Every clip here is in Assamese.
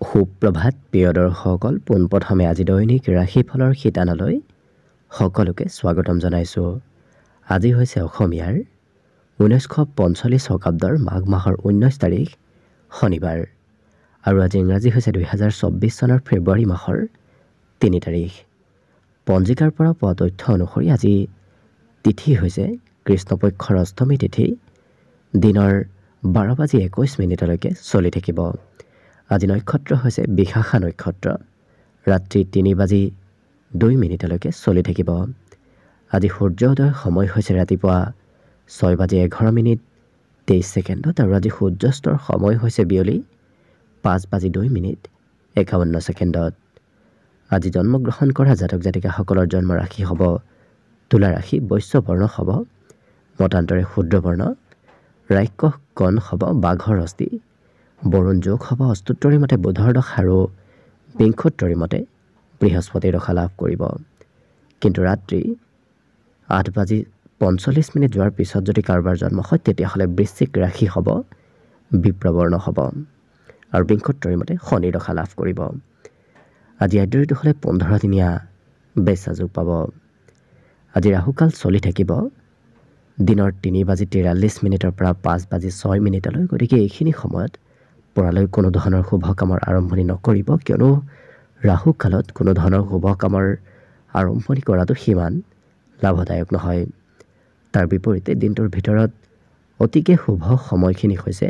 সুপ্ৰভাত প্ৰিয় দৰ্শকসকল, পোনপ্ৰথমে আজি দৈনিক ৰাশিফলৰ শিতানলৈ সকলোকে স্বাগতম জনাইছোঁ। আজি হৈছে অসমীয়াৰ 1945 শকাব্দৰ মাঘ মাহৰ 19 তাৰিখ শনিবাৰ আৰু আজি ইংৰাজী হৈছে 2024 চনৰ ফেব্ৰুৱাৰী মাহৰ 3 তাৰিখ। পঞ্জিকাৰ পৰা পোৱা তথ্য অনুসৰি আজি তিথি হৈছে কৃষ্ণপক্ষৰ অষ্টমী তিথি, দিনৰ 12:21 চলি থাকিব। আজি নক্ষত্ৰ হৈছে বিশাখা নক্ষত্ৰ, ৰাত্ৰি 3:02 চলি থাকিব। আজি সূৰ্য উদয়ৰ সময় হৈছে ৰাতিপুৱা 6:11:23 আৰু আজি সূৰ্যাস্তৰ সময় হৈছে বিয়লি 5:02:51। আজি জন্মগ্ৰহণ কৰা জাতক জাতিকাসকলৰ জন্ম ৰাশি হ'ব তুলা ৰাশি, বৈশ্য বৰ্ণ হ'ব মতান্তৰে শূদ্ৰ বৰ্ণ, ৰাক্ষস গণ হ'ব বাঘৰ অস্থি, বৰুণ যোগ হ'ব অস্তুত্তৰী মতে বুধৰ দশা আৰু বিংশোত্তৰী মতে বৃহস্পতিৰ দশা লাভ কৰিব। কিন্তু ৰাত্ৰি 8:45 যোৱাৰ পিছত যদি কাৰোবাৰ জন্ম হয় তেতিয়াহ'লে বৃশ্চিক ৰাশি হ'ব বিপ্ৰবৰ্ণ হ'ব আৰু বিংশোত্তৰী মতে শনিৰ দশা লাভ কৰিব। আজি আদ্যঋতু হ'লে 15 দিনীয়া বেচা যোগ পাব। আজি ৰাহুকাল চলি থাকিব দিনৰ 3:43 পৰা 5:06। গতিকে এইখিনি সময়ত পৰালৈ কোনো ধৰণৰ শুভ কামৰ আৰম্ভণি নকৰিব, কিয়নো ৰাহু কালত কোনো ধৰণৰ শুভ কামৰ আৰম্ভণি কৰাটো সিমান লাভদায়ক নহয়। তাৰ বিপৰীতে দিনটোৰ ভিতৰত অতিকে শুভ সময়খিনি হৈছে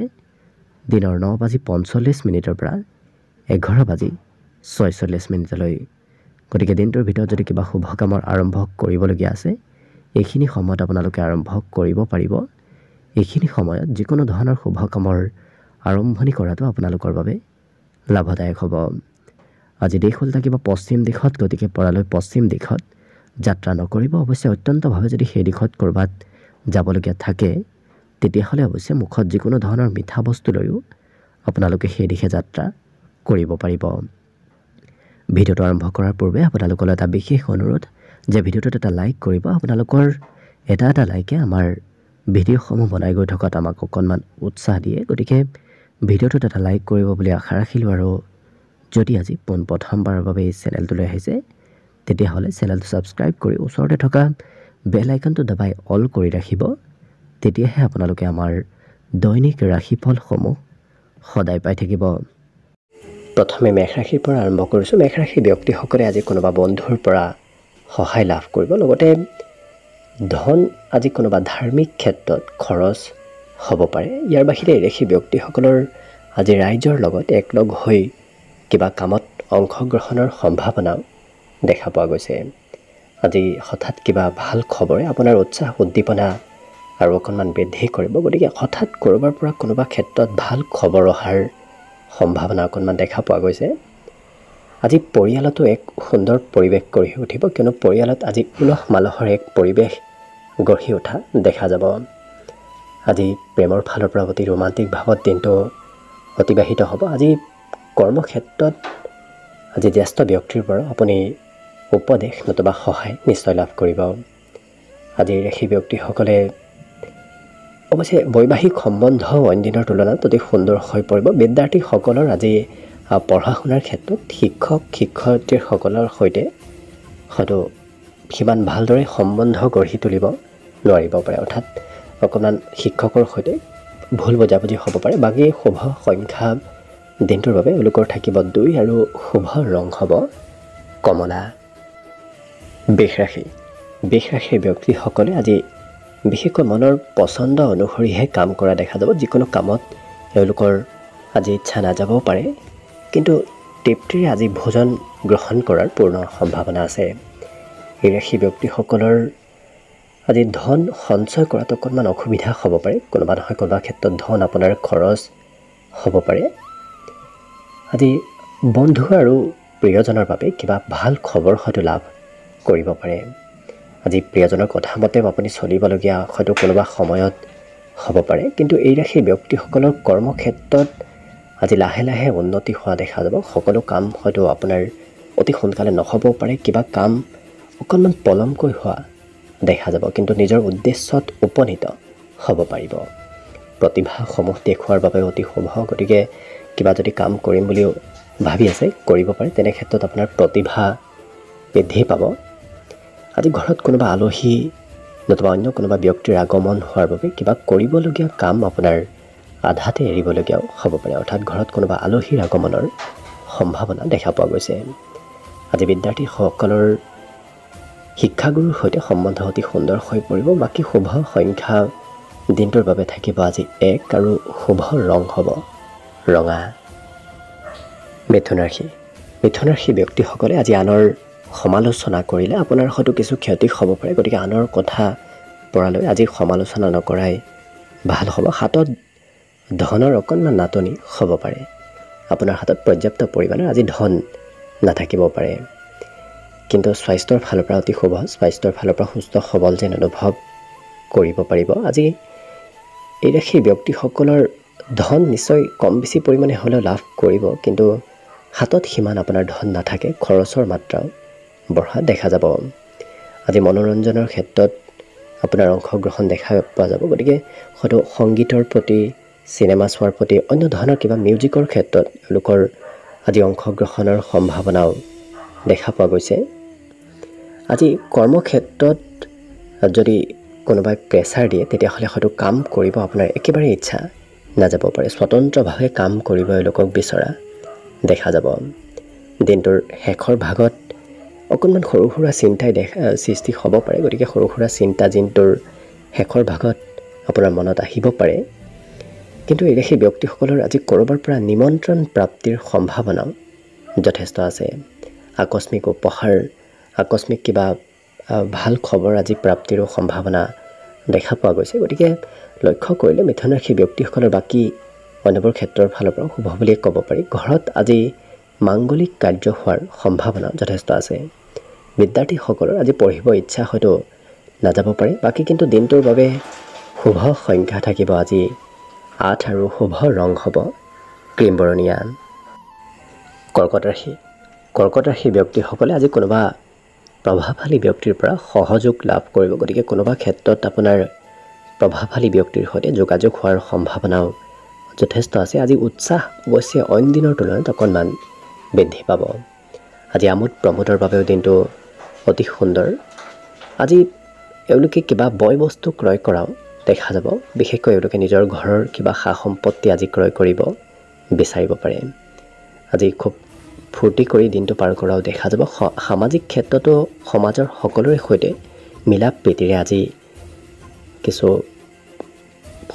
দিনৰ 9:45 পৰা 11:46। গতিকে দিনটোৰ ভিতৰত যদি কিবা শুভ কামৰ আৰম্ভ কৰিবলগীয়া আছে এইখিনি সময়ত আপোনালোকে আৰম্ভ কৰিব পাৰিব। এইখিনি সময়ত যিকোনো ধৰণৰ শুভ কামৰ আৰম্ভণি কৰাটো আপোনালোকৰ বাবে লাভদায়ক হ'ব। আজি দিশ হ'ল থাকিব পশ্চিম দিশত, গতিকে পৰালৈ পশ্চিম দিশত যাত্ৰা নকৰিব। অৱশ্যে অত্যন্তভাৱে যদি সেই দিশত ক'ৰবাত যাবলগীয়া থাকে তেতিয়াহ'লে অৱশ্যে মুখত যিকোনো ধৰণৰ মিঠা বস্তু লৈও আপোনালোকে সেই দিশে যাত্ৰা কৰিব পাৰিব। ভিডিঅ'টো আৰম্ভ কৰাৰ পূৰ্বে আপোনালোকলৈ এটা বিশেষ অনুৰোধ যে ভিডিঅ'টোত এটা লাইক কৰিব। আপোনালোকৰ এটা লাইকে আমাৰ ভিডিঅ'সমূহ বনাই গৈ থকাত আমাক অকণমান উৎসাহ দিয়ে। গতিকে ভিডিঅ'টোত এটা লাইক কৰিব বুলি আশা ৰাখিলোঁ আৰু যদি আজি পোনপ্ৰথমবাৰৰ বাবে এই চেনেলটোলৈ আহিছে তেতিয়াহ'লে চেনেলটো ছাবস্ক্ৰাইব কৰি ওচৰতে থকা বেল আইকনটো দবাই অল কৰি ৰাখিব। তেতিয়াহে আপোনালোকে আমাৰ দৈনিক ৰাশিফলসমূহ সদায় পাই থাকিব। প্ৰথমে মেষ ৰাশিৰ পৰা আৰম্ভ কৰিছোঁ। মেষ ৰাশিৰ ব্যক্তিসকলে আজি কোনোবা বন্ধুৰ পৰা সহায় লাভ কৰিব, লগতে ধন আজি কোনোবা ধাৰ্মিক ক্ষেত্ৰত খৰচ হ'ব পাৰে। ইয়াৰ বাহিৰে এই ৰাশিৰ ব্যক্তিসকলৰ আজি ৰাইজৰ লগত একলগ হৈ কিবা কামত অংশগ্ৰহণৰ সম্ভাৱনাও দেখা পোৱা গৈছে। আজি হঠাৎ কিবা ভাল খবৰে আপোনাৰ উৎসাহ উদ্দীপনা আৰু অকণমান বৃদ্ধি কৰিব। গতিকে হঠাৎ ক'ৰবাৰ পৰা কোনোবা ক্ষেত্ৰত ভাল খবৰ অহাৰ সম্ভাৱনা অকণমান দেখা পোৱা গৈছে। আজি পৰিয়ালতো এক সুন্দৰ পৰিৱেশ গঢ়ি উঠিব, কিয়নো পৰিয়ালত আজি উলহ মালহৰ এক পৰিৱেশ গঢ়ি উঠা দেখা যাব। আজি প্ৰেমৰ ফালৰ পৰা অতি ৰোমান্টিক ভাৱত দিনটো অতিবাহিত হ'ব। আজি কৰ্মক্ষেত্ৰত আজি জ্যেষ্ঠ ব্যক্তিৰ পৰা আপুনি উপদেশ নতুবা সহায় নিশ্চয় লাভ কৰিব। আজি ৰাশি ব্যক্তিসকলে অৱশ্যে বৈবাহিক সম্বন্ধ অইন দিনৰ তুলনাত অতি সুন্দৰ হৈ পৰিব। বিদ্যাৰ্থীসকলৰ আজি পঢ়া শুনাৰ ক্ষেত্ৰত শিক্ষক শিক্ষয়িত্ৰীসকলৰ সৈতে হয়তো সিমান ভালদৰে সম্বন্ধ গঢ়ি তুলিব নোৱাৰিব পাৰে, অৰ্থাৎ অকণমান শিক্ষকৰ সৈতে ভুল বুজাবুজি হ'ব পাৰে। বাকী শুভ সংখ্যা দিনটোৰ বাবে এওঁলোকৰ থাকিব 2 আৰু শুভ ৰং হ'ব কমলা। বৃষ ৰাশিৰ ব্যক্তিসকলে আজি বিশেষকৈ মনৰ পচন্দ অনুসৰিহে কাম কৰা দেখা যাব। যিকোনো কামত এওঁলোকৰ আজি ইচ্ছা নাযাবও পাৰে, কিন্তু তৃপ্তিৰে আজি ভোজন গ্ৰহণ কৰাৰ পূৰ্ণ সম্ভাৱনা আছে। এই ৰাশি ব্যক্তিসকলৰ আজি ধন সঞ্চয় কৰাত অকণমান অসুবিধা হ'ব পাৰে। কোনোবা নহয় কোনোবা ক্ষেত্ৰত ধন আপোনাৰ খৰচ হ'ব পাৰে। আজি বন্ধু আৰু প্ৰিয়জনৰ বাবে কিবা ভাল খবৰ হয়তো লাভ কৰিব পাৰে। আজি প্ৰিয়জনৰ কথা মতে আপুনি চলিবলগীয়া হয়তো কোনোবা সময়ত হ'ব পাৰে, কিন্তু এই ৰাশিৰ ব্যক্তিসকলৰ কৰ্মক্ষেত্ৰত আজি লাহে লাহে উন্নতি হোৱা দেখা যাব। সকলো কাম হয়তো আপোনাৰ অতি সোনকালে নহ'বও পাৰে, কিবা কাম অকণমান পলমকৈ হোৱা দেখা যাব, কিন্তু নিজৰ উদ্দেশ্যত উপনীত হ'ব পাৰিব। প্ৰতিভাসমূহ দেখুওৱাৰ বাবে অতি শুভ। গতিকে কিবা যদি কাম কৰিম বুলিও ভাবি আছে কৰিব পাৰে তেনে ক্ষেত্ৰত আপোনাৰ প্ৰতিভা বৃদ্ধি পাব। আজি ঘৰত কোনোবা আলহী নতুবা অন্য কোনোবা ব্যক্তিৰ আগমন হোৱাৰ বাবে কিবা কৰিবলগীয়া কাম আপোনাৰ আধাতে এৰিবলগীয়াও হ'ব পাৰে, অৰ্থাৎ ঘৰত কোনোবা আলহীৰ আগমনৰ সম্ভাৱনা দেখা পোৱা গৈছে। আজি বিদ্যাৰ্থীসকলৰ শিক্ষাগুৰুৰ সৈতে সম্বন্ধ অতি সুন্দৰ হৈ পৰিব। বাকী শুভ সংখ্যা দিনটোৰ বাবে থাকিব আজি 1 আৰু শুভ ৰং হ'ব ৰঙা। মিথুন ৰাশি ব্যক্তিসকলে আজি আনৰ সমালোচনা কৰিলে আপোনাৰ হয়তো কিছু ক্ষতি হ'ব পাৰে, গতিকে আনৰ কথা পৰালৈ আজি সমালোচনা নকৰাই ভাল হ'ব। হাতত ধনৰ অকণমান নাটনি হ'ব পাৰে, আপোনাৰ হাতত পৰ্যাপ্ত পৰিমাণৰ আজি ধন নাথাকিব পাৰে, কিন্তু স্বাস্থ্যৰ ফালৰ পৰা অতি শুভ। স্বাস্থ্যৰ ফালৰ পৰা সুস্থ সবল যেন অনুভৱ কৰিব পাৰিব। আজি এই ৰাশি ব্যক্তিসকলৰ ধন নিশ্চয় কম বেছি পৰিমাণে হ'লেও লাভ কৰিব, কিন্তু হাতত সিমান আপোনাৰ ধন নাথাকে, খৰচৰ মাত্ৰাও বঢ়া দেখা যাব। আজি মনোৰঞ্জনৰ ক্ষেত্ৰত আপোনাৰ অংশগ্ৰহণ দেখা পোৱা যাব, গতিকে হয়তো সংগীতৰ প্ৰতি, চিনেমা চোৱাৰ প্ৰতি, অন্য ধৰণৰ কিবা মিউজিকৰ ক্ষেত্ৰত লোকৰ আজি অংশগ্ৰহণৰ সম্ভাৱনাও দেখা পোৱা গৈছে। আজি কৰ্মক্ষেত্ৰত যদি কোনোবাই প্ৰেছাৰ দিয়ে তেতিয়াহ'লে হয়তো কাম কৰিব আপোনাৰ একেবাৰে ইচ্ছা নাযাব পাৰে, স্বতন্ত্ৰভাৱে কাম কৰিব এওঁলোকক বিচৰা দেখা যাব। দিনটোৰ শেষৰ ভাগত অকণমান সৰু সুৰা চিন্তাই সৃষ্টি হ'ব পাৰে, গতিকে সৰু সুৰা চিন্তা দিনটোৰ শেষৰ ভাগত আপোনাৰ মনত আহিব পাৰে, কিন্তু এই ৰাশি ব্যক্তিসকলৰ আজি ক'ৰবাৰ পৰা নিমন্ত্ৰণ প্ৰাপ্তিৰ সম্ভাৱনাও যথেষ্ট আছে। আকস্মিক উপহাৰ, আকস্মিক কিবা ভাল খবৰ আজি প্ৰাপ্তিৰো সম্ভাৱনা দেখা পোৱা গৈছে, গতিকে লক্ষ্য কৰিলে মিথুন ৰাশি ব্যক্তিসকলৰ বাকী অন্যবোৰ ক্ষেত্ৰৰ ফালৰ পৰা শুভ বুলিয়ে ক'ব পাৰি। ঘৰত আজি মাংগলিক কাৰ্য হোৱাৰ সম্ভাৱনা যথেষ্ট আছে। বিদ্যাৰ্থীসকলৰ আজি পঢ়িব ইচ্ছা হয়তো নাযাব পাৰে, বাকী কিন্তু দিনটোৰ বাবে শুভ সংখ্যা থাকিব আজি 8 আৰু শুভ ৰং হ'ব ক্ৰীম বৰণীয়া। কৰ্কট ৰাশি ব্যক্তিসকলে আজি কোনোবা প্ৰভাৱশালী ব্যক্তিৰ পৰা সহযোগ লাভ কৰিব, গতিকে কোনোবা ক্ষেত্ৰত আপোনাৰ প্ৰভাৱশালী ব্যক্তিৰ সৈতে যোগাযোগ হোৱাৰ সম্ভাৱনাও যথেষ্ট আছে। আজি উৎসাহ অৱশ্যে অইন দিনৰ তুলনাত অকণমান বৃদ্ধি পাব। আজি আমোদ প্ৰমোদৰ বাবেও দিনটো অতি সুন্দৰ। আজি এওঁলোকে কিবা বয় বস্তু ক্ৰয় কৰাও দেখা যাব, বিশেষকৈ এওঁলোকে নিজৰ ঘৰৰ কিবা সা সম্পত্তি আজি ক্ৰয় কৰিব বিচাৰিব পাৰে। আজি খুব ফূৰ্তি কৰি দিনটো পাৰ কৰাও দেখা যাব। সামাজিক ক্ষেত্ৰতো সমাজৰ সকলোৰে সৈতে মিলা প্ৰীতিৰে আজি কিছু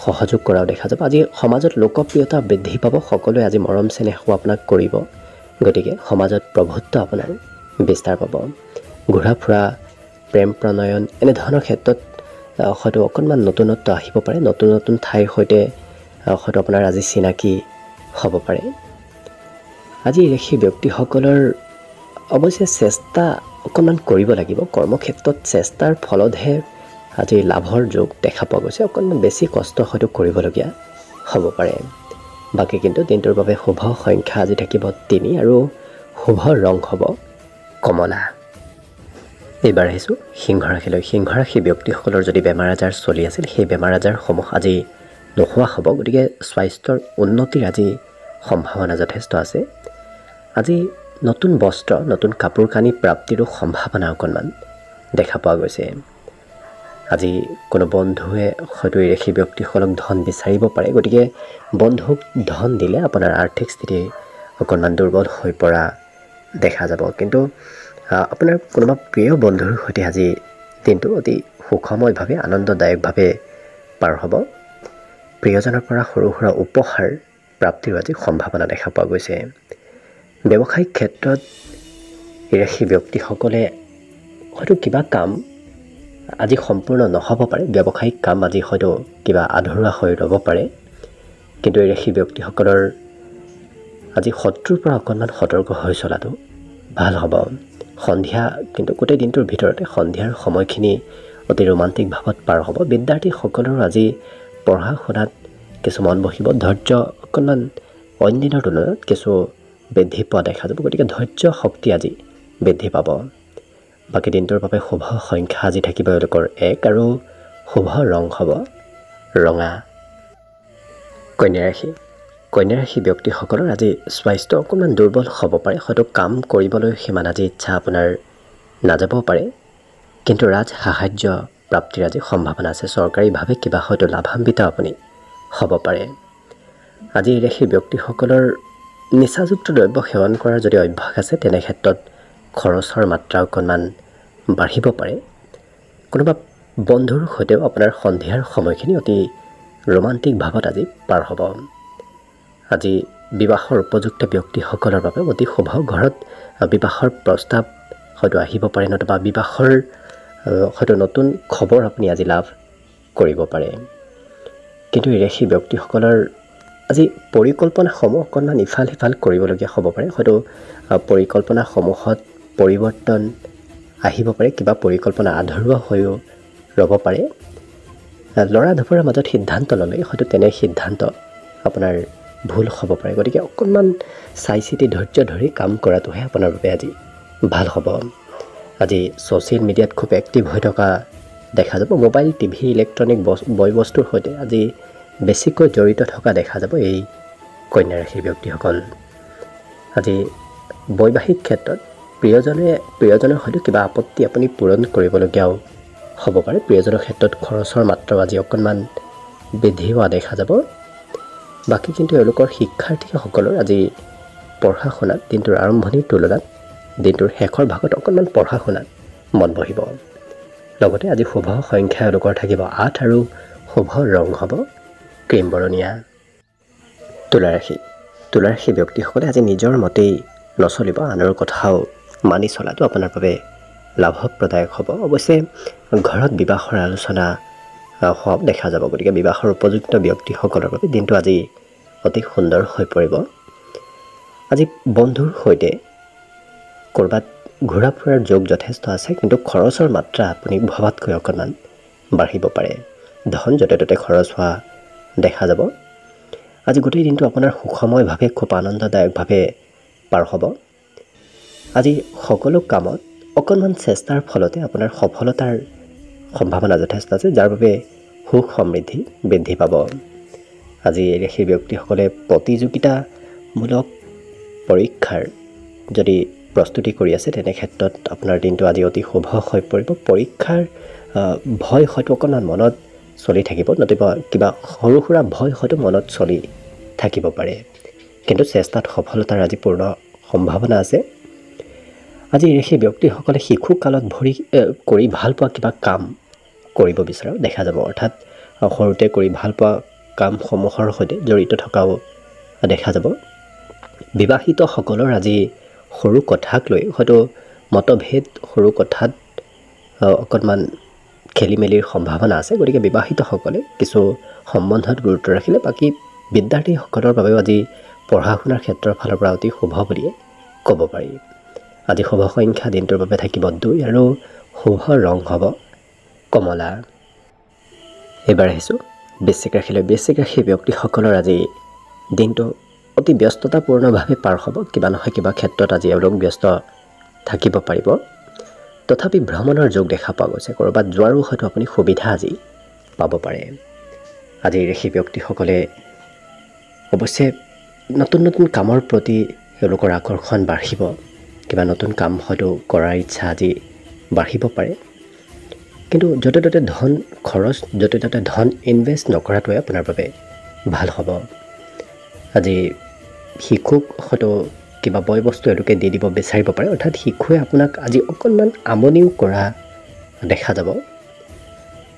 সহযোগ কৰাও দেখা যাব। আজি সমাজত লোকপ্ৰিয়তা বৃদ্ধি পাব, সকলোৱে আজি মৰম চেনেহো আপোনাক কৰিব, গতিকে সমাজত প্ৰভুত্ব আপোনাৰ বিস্তাৰ পাব। ঘূৰা ফুৰা, প্ৰেম প্ৰণয়ন এনেধৰণৰ ক্ষেত্ৰত হয়তো অকণমান নতুনত্ব আহিব পাৰে, নতুন নতুন ঠাইৰ সৈতে হয়তো আপোনাৰ আজি চিনাকি হ'ব পাৰে। আজি ৰাশি ব্যক্তিসকলৰ অৱশ্যে চেষ্টা অকণমান কৰিব লাগিব, কৰ্মক্ষেত্ৰত চেষ্টাৰ ফলতহে আজি লাভৰ যোগ দেখা পোৱা গৈছে, অকণমান বেছি কষ্ট হয়তো কৰিবলগীয়া হ'ব পাৰে। বাকী কিন্তু দিনটোৰ বাবে শুভ সংখ্যা আজি থাকিব 3 আৰু শুভ ৰং হ'ব কমলা। এইবাৰ আহিছোঁ সিংহ ৰাশিলৈ। সিংহ ৰাশি ব্যক্তিসকলৰ যদি বেমাৰ আজাৰ চলি আছিল সেই বেমাৰ আজাৰসমূহ আজি নোহোৱা হ'ব, গতিকে স্বাস্থ্যৰ উন্নতিৰ আজি সম্ভাৱনা যথেষ্ট আছে। আজি নতুন বস্ত্ৰ, নতুন কাপোৰ কানি প্ৰাপ্তিৰো সম্ভাৱনা অকণমান দেখা পোৱা গৈছে। আজি কোনো বন্ধুৱে হয়তো এই ৰাশি ব্যক্তিসকলক ধন বিচাৰিব পাৰে, গতিকে বন্ধুক ধন দিলে আপোনাৰ আৰ্থিক স্থিতি অকণমান দুৰ্বল হৈ পৰা দেখা যাব, কিন্তু আপোনাৰ কোনোবা প্ৰিয় বন্ধুৰ সৈতে আজি দিনটো অতি সুখময়ভাৱে আনন্দদায়কভাৱে পাৰ হ'ব। প্ৰিয়জনৰ পৰা সৰু সুৰা উপহাৰ প্ৰাপ্তিৰো আজি সম্ভাৱনা দেখা পোৱা গৈছে। ব্যৱসায়িক ক্ষেত্ৰত এই ৰাশি ব্যক্তিসকলে হয়তো কিবা কাম আজি সম্পূৰ্ণ নহ'ব পাৰে, ব্যৱসায়িক কাম আজি হয়তো কিবা আধৰুৱা হৈ ৰ'ব পাৰে, কিন্তু এই ৰাশি ব্যক্তিসকলৰ আজি শত্ৰুৰ পৰা অকণমান সতৰ্ক হৈ চলাটো ভাল হ'ব। সন্ধিয়া কিন্তু গোটেই দিনটোৰ ভিতৰতে সন্ধিয়াৰ সময়খিনি অতি ৰোমান্টিক ভাৱত পাৰ হ'ব। বিদ্যাৰ্থীসকলৰো আজি পঢ়া শুনাত কিছু মন বহিব, ধৈৰ্য অকণমান অইন দিনৰ তুলনাত কিছু বৃদ্ধি পোৱা দেখা যাব, গতিকে ধৈৰ্য শক্তি আজি বৃদ্ধি পাব। বাকী দিনটোৰ বাবে শুভ সংখ্যা আজি থাকিব এওঁলোকৰ 1 আৰু শুভ ৰং হ'ব ৰঙা। কন্যা ৰাশি ব্যক্তিসকলৰ আজি স্বাস্থ্য অকণমান দুৰ্বল হ'ব পাৰে, হয়তো কাম কৰিবলৈ সিমান আজি ইচ্ছা আপোনাৰ নাযাব পাৰে, কিন্তু ৰাজ সাহায্য প্ৰাপ্তিৰ আজি সম্ভাৱনা আছে। চৰকাৰীভাৱে কিবা হয়তো লাভান্বিত আপুনি হ'ব পাৰে। আজি এই ৰাশিৰ ব্যক্তিসকলৰ নিচাযুক্ত দ্ৰব্য সেৱন কৰাৰ যদি অভ্যাস আছে, তেনে ক্ষেত্ৰত খৰচৰ মাত্ৰা অকণমান বাঢ়িব পাৰে। কোনোবা বন্ধুৰ সৈতেও আপোনাৰ সন্ধিয়াৰ সময়খিনি অতি ৰোমান্টিক ভাৱত আজি পাৰ হ'ব। আজি বিবাহৰ উপযুক্ত ব্যক্তিসকলৰ বাবে অতি শুভ। ঘৰত বিবাহৰ প্ৰস্তাৱ হয়তো আহিব পাৰে, নতুবা বিবাহৰ হয়তো নতুন খবৰ আপুনি আজি লাভ কৰিব পাৰে। কিন্তু এই ৰাশি ব্যক্তিসকলৰ আজি পৰিকল্পনাসমূহ অকণমান ইফাল সিফাল কৰিবলগীয়া হ'ব পাৰে। হয়তো পৰিকল্পনাসমূহত পৰিৱৰ্তন আহিব পাৰে, কিবা পৰিকল্পনা আধৰুৱা হৈও ৰ'ব পাৰে। ল'ৰা ঢপৰাৰ মাজত সিদ্ধান্ত ল'লে হয়তো তেনে সিদ্ধান্ত আপোনাৰ ভুল হ'ব পাৰে। গতিকে অকণমান চাই চিতি ধৈৰ্য ধৰি কাম কৰাটোহে আপোনাৰ বাবে আজি ভাল হ'ব। আজি ছ'চিয়েল মিডিয়াত খুব এক্টিভ হৈ থকা দেখা যাব। মোবাইল, টিভি, ইলেক্ট্ৰনিক বয় বস্তুৰ সৈতে আজি বেছিকৈ জড়িত থকা দেখা যাব এই কন্যা ৰাশিৰ ব্যক্তিসকল। আজি বৈবাহিক ক্ষেত্ৰত প্ৰিয়জনৰ হয়তো কিবা আপত্তি আপুনি পূৰণ কৰিবলগীয়াও হ'ব পাৰে। প্ৰিয়জনৰ ক্ষেত্ৰত খৰচৰ মাত্ৰাও আজি অকণমান বৃদ্ধি হোৱা দেখা যাব। বাকী কিন্তু এওঁলোকৰ শিক্ষাৰ্থীসকলৰ আজি পঢ়া শুনাত দিনটোৰ আৰম্ভণিৰ তুলনাত দিনটোৰ শেষৰ ভাগত অকণমান পঢ়া শুনাত মন বহিব। লগতে আজি শুভ সংখ্যা এওঁলোকৰ থাকিব 8 আৰু শুভ ৰং হ'ব ক্ৰীম বৰণীয়া। তুলা ৰাশি ব্যক্তিসকলে আজি নিজৰ মতেই নচলিব, আনৰ কথাও মানি চলাটো আপোনাৰ বাবে লাভপ্ৰদায়ক হ'ব। অৱশ্যে ঘৰত বিবাহৰ আলোচনা হোৱা দেখা যাব। গতিকে বিবাহৰ উপযুক্ত ব্যক্তিসকলৰ বাবে দিনটো আজি অতি সুন্দৰ হৈ পৰিব। আজি বন্ধুৰ সৈতে ক'ৰবাত ঘূৰা ফুৰাৰ যোগ যথেষ্ট আছে, কিন্তু খৰচৰ মাত্ৰা আপুনি ভবাতকৈ অকণমান বাঢ়িব পাৰে। ধন য'তে ত'তে খৰচ হোৱা দেখা যাব। আজি গোটেই দিনটো আপোনাৰ সুখময়ভাৱে খুব আনন্দদায়কভাৱে পাৰ হ'ব। আজি সকলো কামত অকণমান চেষ্টাৰ ফলতে আপোনাৰ সফলতাৰ সম্ভাৱনা যথেষ্ট আছে, যাৰ বাবে সুখ সমৃদ্ধি বৃদ্ধি পাব। আজি এই ৰাশিৰ ব্যক্তিসকলে প্ৰতিযোগিতামূলক পৰীক্ষাৰ যদি প্ৰস্তুতি কৰি আছে, তেনে ক্ষেত্ৰত আপোনাৰ দিনটো আজি অতি শুভ হৈ পৰিব। পৰীক্ষাৰ ভয় হয়তো অকণমান মনত চলি থাকিব, নতুবা কিবা সৰু সুৰা ভয় হয়তো মনত চলি থাকিব পাৰে, কিন্তু চেষ্টাত সফলতাৰ আজি পূৰ্ণ সম্ভাৱনা আছে। আজি সেই ব্যক্তিসকলে শিশুকালত কৰি ভাল পোৱা কিবা কাম কৰিব বিচৰাও দেখা যাব, অৰ্থাৎ সৰুতে কৰি ভাল পোৱা কামসমূহৰ সৈতে জড়িত থকাও দেখা যাব। বিবাহিতসকলৰ আজি সৰু কথাক লৈ হয়তো মতভেদ, সৰু কথাত অকণমান খেলি মেলিৰ সম্ভাৱনা আছে। গতিকে বিবাহিতসকলে কিছু সম্বন্ধত গুৰুত্ব ৰাখিলে, বাকী বিদ্যাৰ্থীসকলৰ বাবেও আজি পঢ়া শুনাৰ ক্ষেত্ৰৰ ফালৰ পৰা অতি শুভ বুলিয়ে ক'ব পাৰি। আজি শুভ সংখ্যা দিনটোৰ বাবে থাকিব 2 আৰু শুভ ৰং হ'ব কমলা। এইবাৰ আহিছোঁ বৃশ্চিক ৰাশিলৈ। বৃশ্চিক ৰাশিৰ ব্যক্তিসকলৰ আজি দিনটো অতি ব্যস্ততাপূৰ্ণভাৱে পাৰ হ'ব। কিবা নহয় কিবা ক্ষেত্ৰত আজি এওঁলোক ব্যস্ত থাকিব পাৰিব। তথাপি ভ্ৰমণৰ যোগ দেখা পোৱা গৈছে, ক'ৰবাত যোৱাৰো হয়তো আপুনি সুবিধা আজি পাব পাৰে। আজি ৰাশি ব্যক্তিসকলে অৱশ্যে নতুন নতুন কামৰ প্ৰতি এওঁলোকৰ আকৰ্ষণ বাঢ়িব। কিবা নতুন কাম হয়তো কৰাৰ ইচ্ছা আজি বাঢ়িব পাৰে, কিন্তু য'তে ত'তে ধন খৰচ, য'তে ত'তে ধন ইনভেষ্ট নকৰাটোৱে আপোনাৰ বাবে ভাল হ'ব। আজি শিশুক হয়তো কিবা বয় বস্তু এওঁলোকে দি দিব বিচাৰিব পাৰে, অৰ্থাৎ শিশুৱে আপোনাক আজি অকণমান আমনিও কৰা দেখা যাব।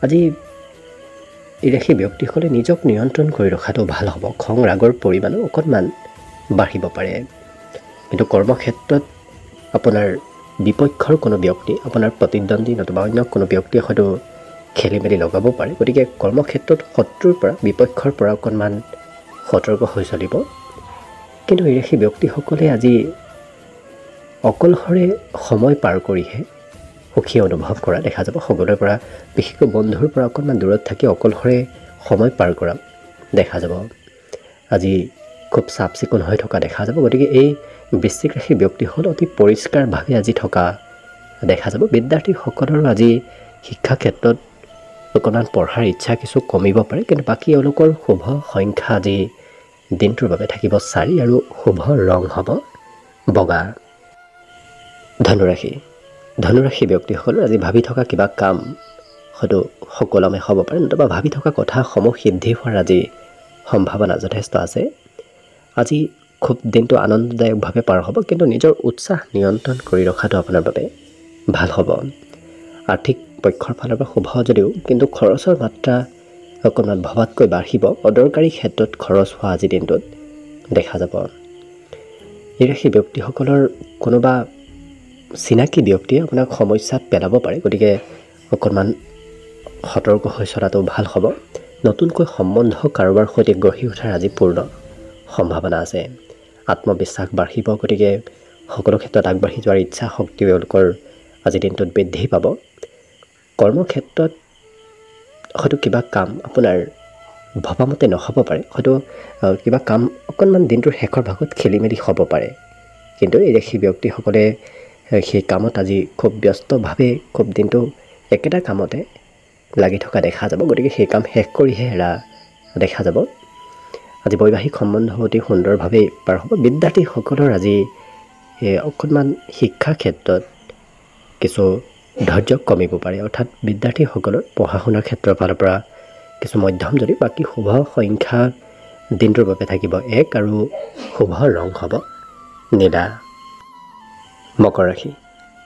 আজি এই ৰাশি ব্যক্তিসকলে নিজক নিয়ন্ত্ৰণ কৰি ৰখাটো ভাল হ'ব। খং ৰাগৰ পৰিমাণো অকণমান বাঢ়িব পাৰে, কিন্তু কৰ্মক্ষেত্ৰত আপোনাৰ বিপক্ষৰ কোনো ব্যক্তি, আপোনাৰ প্ৰতিদ্বন্দ্বী নতুবা অন্য কোনো ব্যক্তিয়ে হয়তো খেলি মেলি লগাব পাৰে। গতিকে কৰ্মক্ষেত্ৰত শত্ৰুৰ পৰা, বিপক্ষৰ পৰা অকণমান সতৰ্ক হৈ চলিব। কিন্তু এই ৰাশি ব্যক্তিসকলে আজি অকলশৰে সময় পাৰ কৰিহে সুখী অনুভৱ কৰা দেখা যাব। সকলোৰে পৰা, বিশেষকৈ বন্ধুৰ পৰা অকণমান দূৰত থাকি অকলশৰে সময় পাৰ কৰা দেখা যাব। আজি খুব চাফ চিকুণ হৈ থকা দেখা যাব। গতিকে এই বৃশ্চিক ৰাশিৰ ব্যক্তিসকল অতি পৰিষ্কাৰভাৱে আজি থকা দেখা যাব। বিদ্যাৰ্থীসকলৰো আজি শিক্ষা ক্ষেত্ৰত অকণমান পঢ়াৰ ইচ্ছা কিছু কমিব পাৰে, কিন্তু বাকী এওঁলোকৰ শুভ সংখ্যা আজি দিনটোৰ বাবে থাকিব 4 আৰু শুভ ৰং হ'ব বগা। ধনুৰাশি ব্যক্তিসকলৰ আজি ভাবি থকা কিবা কাম হয়তো সুকলমে হ'ব পাৰে, নতুবা ভাবি থকা কথাসমূহ সিদ্ধি হোৱাৰ আজি সম্ভাৱনা যথেষ্ট আছে। আজি খুব দিনটো আনন্দদায়কভাৱে পাৰ হ'ব, কিন্তু নিজৰ উৎসাহ নিয়ন্ত্ৰণ কৰি ৰখাটো আপোনাৰ বাবে ভাল হ'ব। আৰ্থিক পক্ষৰ ফালৰ পৰা শুভ যদিও কিন্তু খৰচৰ মাত্ৰা অকণমান ভবাতকৈ বাঢ়িব। অদৰকাৰী ক্ষেত্ৰত খৰচ হোৱা আজি দিনটোত দেখা যাব। এই ৰাশি ব্যক্তিসকলৰ কোনোবা চিনাকি ব্যক্তিয়ে আপোনাক সমস্যাত পেলাব পাৰে, গতিকে অকণমান সতৰ্ক হৈ চলাটো ভাল হ'ব। নতুনকৈ সম্বন্ধ কাৰোবাৰ সৈতে গঢ়ি উঠাৰ আজি পূৰ্ণ সম্ভাৱনা আছে। আত্মবিশ্বাস বাঢ়িব, গতিকে সকলো ক্ষেত্ৰত আগবাঢ়ি যোৱাৰ ইচ্ছা শক্তি তেওঁলোকৰ আজি দিনটোত বৃদ্ধি পাব। কৰ্মক্ষেত্ৰত হয়তো কিবা কাম আপোনাৰ ভবামতে নহ'ব পাৰে, হয়তো কিবা কাম অকণমান দিনটোৰ শেষৰ ভাগত খেলি মেলি হ'ব পাৰে, কিন্তু এই ৰাশি ব্যক্তিসকলে সেই কামত আজি খুব ব্যস্তভাৱে খুব দিনটো একেটা কামতে লাগি থকা দেখা যাব, গতিকে সেই কাম শেষ কৰিহে এৰা দেখা যাব। আজি বৈবাহিক সম্বন্ধ অতি সুন্দৰভাৱে পাৰ হ'ব। বিদ্যাৰ্থীসকলৰ আজি অকণমান শিক্ষাৰ ক্ষেত্ৰত কিছু ধৈৰ্য কমিব পাৰে, অৰ্থাৎ বিদ্যাৰ্থীসকলৰ পঢ়া শুনাৰ ক্ষেত্ৰৰ ফালৰ পৰা কিছু মধ্যম যদি, বাকী শুভ সংখ্যা দিনটোৰ বাবে থাকিব 1 আৰু শুভ ৰং হ'ব নীলা।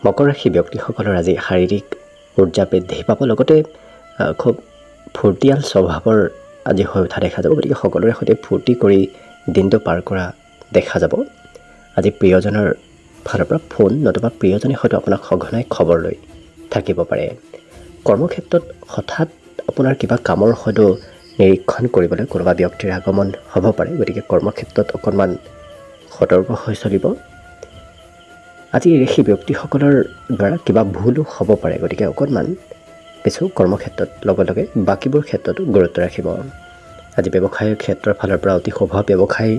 মকৰ ৰাশি ব্যক্তিসকলৰ আজি শাৰীৰিক ঊৰ্জা বৃদ্ধি পাব, লগতে খুব ফূৰ্তিয়াল স্বভাৱৰ আজি হৈ উঠা দেখা যাব, গতিকে সকলোৰে সৈতে ফূৰ্তি কৰি দিনটো পাৰ কৰা দেখা যাব। আজি প্ৰিয়জনৰ ফালৰ পৰা ফোন নতুবা প্ৰিয়জনে হয়তো আপোনাক সঘনাই খবৰ লৈ থাকিব পাৰে। কৰ্মক্ষেত্ৰত হঠাৎ আপোনাৰ কিবা কামৰ হয়তো নিৰীক্ষণ কৰিবলৈ কোনোবা ব্যক্তিৰ আগমন হ'ব পাৰে, গতিকে কৰ্মক্ষেত্ৰত অকণমান সতৰ্ক হৈ চলিব। আজি ৰাশি ব্যক্তিসকলৰ দ্বাৰা কিবা ভুলো হ'ব পাৰে, গতিকে অকণমান কিছু কৰ্মক্ষেত্ৰত লগে লগে বাকীবোৰ ক্ষেত্ৰতো গুৰুত্ব ৰাখিব। আজি ব্যৱসায়ৰ ক্ষেত্ৰৰ ফালৰ পৰা অতি শুভ। ব্যৱসায়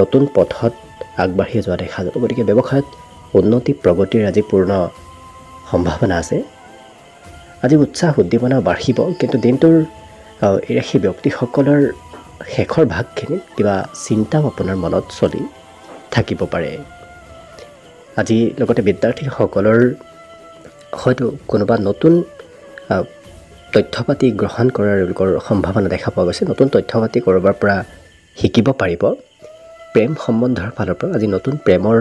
নতুন পথত আগবাঢ়ি যোৱা দেখা যাব, গতিকে ব্যৱসায়ত উন্নতি প্ৰগতিৰ আজি পূৰ্ণ সম্ভাৱনা আছে। আজি উৎসাহ উদ্দীপনা বাঢ়িব, কিন্তু দিনটোৰ এই ৰাশি ব্যক্তিসকলৰ শেষৰ ভাগখিনিত কিবা চিন্তাও আপোনাৰ মনত চলি থাকিব পাৰে। আজি লগতে বিদ্যাৰ্থীসকলৰ হয়তো কোনোবা নতুন তথ্য পাতি গ্ৰহণ কৰাৰ সম্ভাৱনা দেখা পোৱা গৈছে। নতুন তথ্য পাতি ক'ৰবাৰ পৰা শিকিব পাৰিব। প্ৰেম সম্বন্ধৰ ফালৰ পৰা আজি নতুন প্ৰেমৰ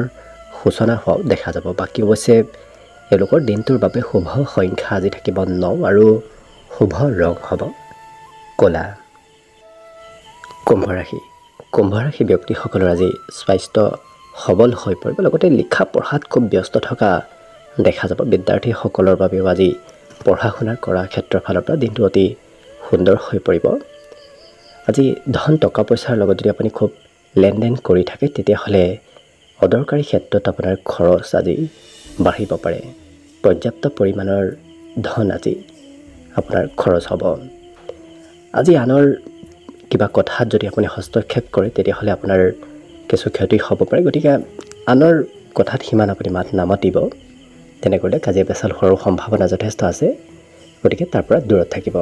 সূচনা হোৱাও দেখা যাব। বাকী অৱশ্যে এওঁলোকৰ দিনটোৰ বাবে শুভ সংখ্যা আজি থাকিব 9 আৰু শুভ ৰং হ'ব ক'লা। কুম্ভ ৰাশি ব্যক্তিসকলৰ আজি স্বাস্থ্য সবল হৈ পৰিব, লগতে লিখা পঢ়াত খুব ব্যস্ত থকা দেখা যাব। বিদ্যাৰ্থীসকলৰ বাবেও আজি পঢ়া শুনা কৰা ক্ষেত্ৰৰ ফালৰ পৰা দিনটো অতি সুন্দৰ হৈ পৰিব। আজি ধন টকা পইচাৰ লগত যদি আপুনি খুব লেনদেন কৰি থাকে, তেতিয়াহ'লে অদৰকাৰী ক্ষেত্ৰত আপোনাৰ খৰচ আজি বাঢ়িব পাৰে। পৰ্যাপ্ত পৰিমাণৰ ধন আজি আপোনাৰ খৰচ হ'ব। আজি আনৰ কিবা কথাত যদি আপুনি হস্তক্ষেপ কৰে, তেতিয়াহ'লে আপোনাৰ কিছু ক্ষতি হ'ব পাৰে, গতিকে আনৰ কথাত সিমান আপুনি মাত নামাতিব। তেনে কৰিলে কাজিয়া পেচাল হোৱাৰো সম্ভাৱনা যথেষ্ট আছে, গতিকে তাৰ পৰা দূৰত থাকিব।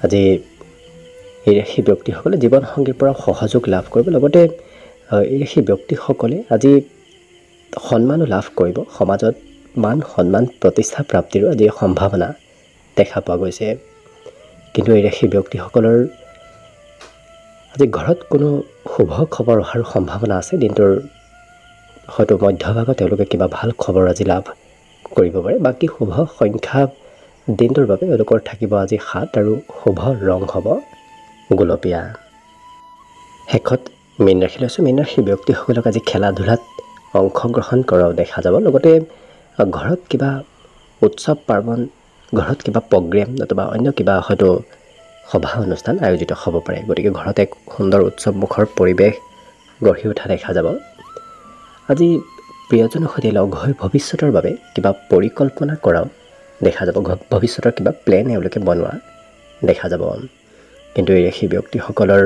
আজি এই ৰাশি ব্যক্তিসকলে জীৱনসংগীৰ পৰা সহযোগ লাভ কৰিব, লগতে এই ৰাশি ব্যক্তিসকলে আজি সন্মানো লাভ কৰিব। সমাজত মান সন্মান প্ৰতিষ্ঠা প্ৰাপ্তিৰো আজি সম্ভাৱনা দেখা পোৱা গৈছে। কিন্তু এই ৰাশি ব্যক্তিসকলৰ আজি ঘৰত কোনো শুভ খবৰ অহাৰ সম্ভাৱনা আছে। দিনটোৰ হয়তো মধ্যভাগত তেওঁলোকে কিবা ভাল খবৰ আজি লাভ কৰিব পাৰে। বাকী শুভ সংখ্যা দিনটোৰ বাবে এওঁলোকৰ থাকিব আজি 7 আৰু শুভ ৰং হ'ব গুলপীয়া। শেষত মীন ৰাশি লৈছোঁ। মীন ৰাশি ব্যক্তিসকলক আজি খেলা ধূলাত অংশগ্ৰহণ কৰাও দেখা যাব, লগতে ঘৰত কিবা উৎসৱ পাৰ্বণ, ঘৰত কিবা প্ৰগ্ৰেম নতুবা অন্য কিবা হয়তো সভা অনুষ্ঠান আয়োজিত হ'ব পাৰে, গতিকে ঘৰত এক সুন্দৰ উৎসৱমুখৰ পৰিৱেশ গঢ়ি উঠা দেখা যাব। আজি প্ৰিয়জনৰ সৈতে লগ হৈ ভৱিষ্যতৰ বাবে কিবা পৰিকল্পনা কৰাও দেখা যাব। ভৱিষ্যতৰ কিবা প্লেন এওঁলোকে বনোৱা দেখা যাব। কিন্তু এই ৰাশি ব্যক্তিসকলৰ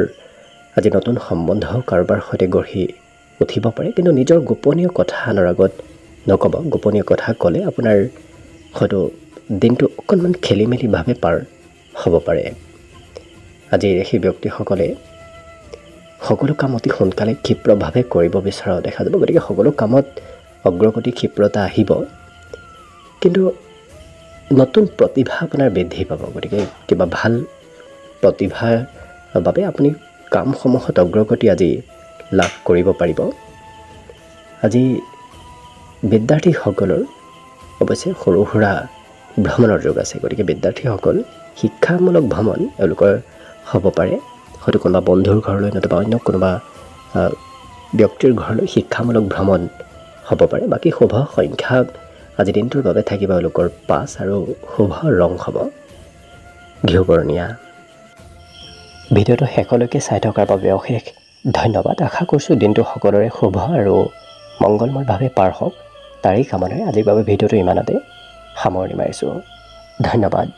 আজি নতুন সম্বন্ধ কাৰোবাৰ সৈতে গঢ়ি উঠিব পাৰে, কিন্তু নিজৰ গোপনীয় কথা আনৰ আগত নক'ব। গোপনীয় কথা ক'লে আপোনাৰ হয়তো দিনটো অকণমান খেলি মেলিভাৱে পাৰ হ'ব পাৰে। আজি এই ৰাশি ব্যক্তিসকলে সকলো কাম অতি সোনকালে ক্ষিপ্ৰভাৱে কৰিব বিচৰাও দেখা যাব। গতিকে সকলো কামত অগ্ৰগতি ক্ষিপ্ৰতা আহিব, কিন্তু নতুন প্ৰতিভা আপোনাৰ বৃদ্ধি পাব। গতিকে কিবা ভাল প্ৰতিভাৰ বাবে আপুনি কামসমূহত অগ্ৰগতি আজি লাভ কৰিব পাৰিব। আজি বিদ্যাৰ্থীসকলৰ অৱশ্যে সৰু সুৰা ভ্ৰমণৰ যোগ আছে। গতিকে বিদ্যাৰ্থীসকল শিক্ষামূলক ভ্ৰমণ এওঁলোকৰ হ'ব পাৰে, হয়তো কোনোবা বন্ধুৰ ঘৰলৈ নতুবা অন্য কোনোবা ব্যক্তিৰ ঘৰলৈ শিক্ষামূলক ভ্ৰমণ হ'ব পাৰে। বাকী শুভ সংখ্যা আজি দিনটোৰ বাবে থাকিব এওঁলোকৰ 5 আৰু শুভ ৰং হ'ব ঘিউবৰণীয়া। ভিডিঅ'টো শেষলৈকে চাই থকাৰ বাবে অশেষ ধন্যবাদ। আশা কৰিছোঁ দিনটো সকলোৰে শুভ আৰু মংগলময়ভাৱে পাৰ হওক, তাৰেই কামনাৰে আজিৰ বাবে ভিডিঅ'টো ইমানতে সামৰণি মাৰিছোঁ। ধন্যবাদ।